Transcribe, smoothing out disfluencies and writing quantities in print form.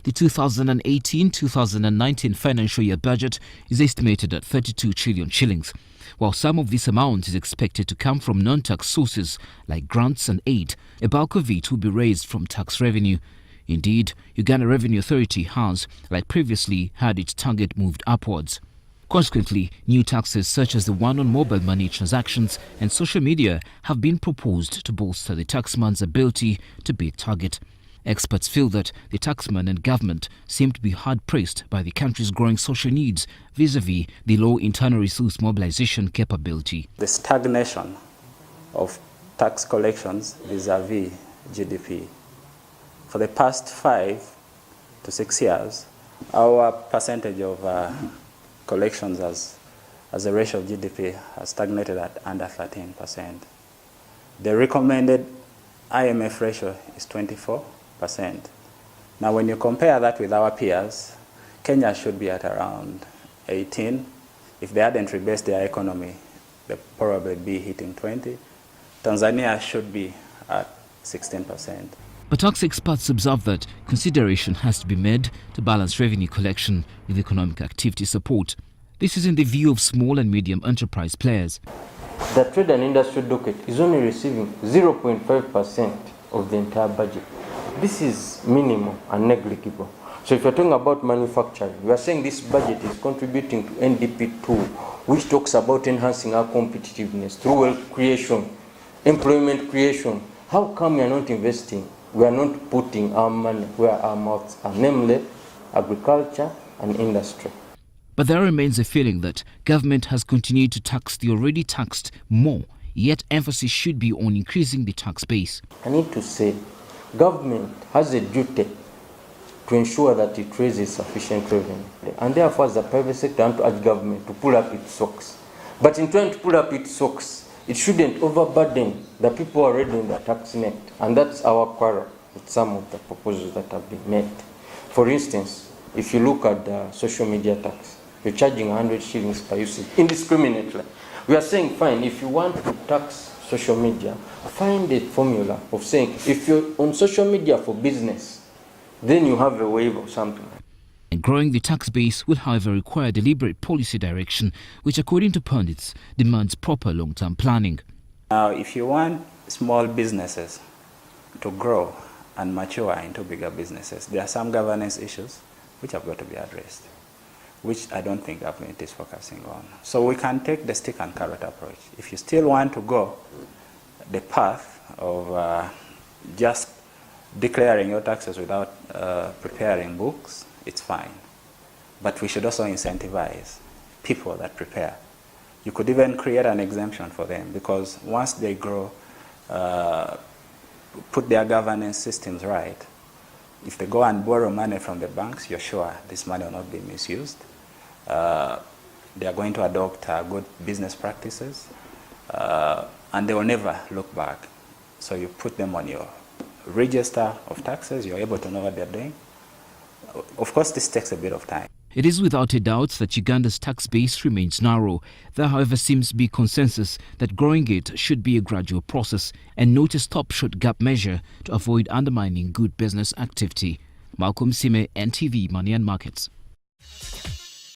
The 2018-2019 financial year budget is estimated at 32 trillion shillings, while some of this amount is expected to come from non-tax sources like grants and aid. A bulk of it will be raised from tax revenue. Indeed, Uganda Revenue Authority has, like previously, had its target moved upwards. Consequently, new taxes such as the one on mobile money transactions and social media have been proposed to bolster the taxman's ability to beat target. Experts feel that the taxman and government seem to be hard-pressed by the country's growing social needs vis-à-vis the low internal resource mobilization capability. The stagnation of tax collections vis-à-vis GDP. For the past 5 to 6 years, our percentage of collections as a ratio of GDP has stagnated at under 13%. The recommended IMF ratio is 24%. Now, when you compare that with our peers, Kenya should be at around 18. If they hadn't rebased their economy, they'd probably be hitting 20. Tanzania should be at 16%. But tax experts observe that consideration has to be made to balance revenue collection with economic activity support. This is in the view of small and medium enterprise players. The trade and industry docket is only receiving 0.5% of the entire budget. This is minimal and negligible. So if you're talking about manufacturing, we are saying this budget is contributing to NDP2, which talks about enhancing our competitiveness through wealth creation, employment creation. How come we are not investing? We are not putting our money where our mouths are, namely agriculture and industry. But there remains a feeling that government has continued to tax the already taxed more, yet emphasis should be on increasing the tax base. I need to say, government has a duty to ensure that it raises sufficient revenue. And therefore, as the private sector, I want to urge government to pull up its socks. But in trying to pull up its socks, it shouldn't overburden the people already in the tax net. And that's our quarrel with some of the proposals that have been made. For instance, if you look at the social media tax, you're charging 100 shillings per usage indiscriminately. We are saying, fine, if you want to tax social media, find a formula of saying, if you're on social media for business, then you have a waiver or something. And growing the tax base will, however, require deliberate policy direction, which, according to pundits, demands proper long-term planning. Now, if you want small businesses to grow and mature into bigger businesses, there are some governance issues which have got to be addressed, which I don't think government is focusing on. So we can take the stick and carrot approach. If you still want to go the path of just declaring your taxes without preparing books, it's fine. But we should also incentivize people that prepare. You could even create an exemption for them, because once they grow, put their governance systems right, if they go and borrow money from the banks, you're sure this money will not be misused. They are going to adopt good business practices, and they will never look back. So you put them on your register of taxes, you're able to know what they're doing. Of course, this takes a bit of time. It is without a doubt that Uganda's tax base remains narrow. There, however, seems to be consensus that growing it should be a gradual process and not a stop-short gap measure to avoid undermining good business activity. Malcolm Sime, NTV Money and Markets.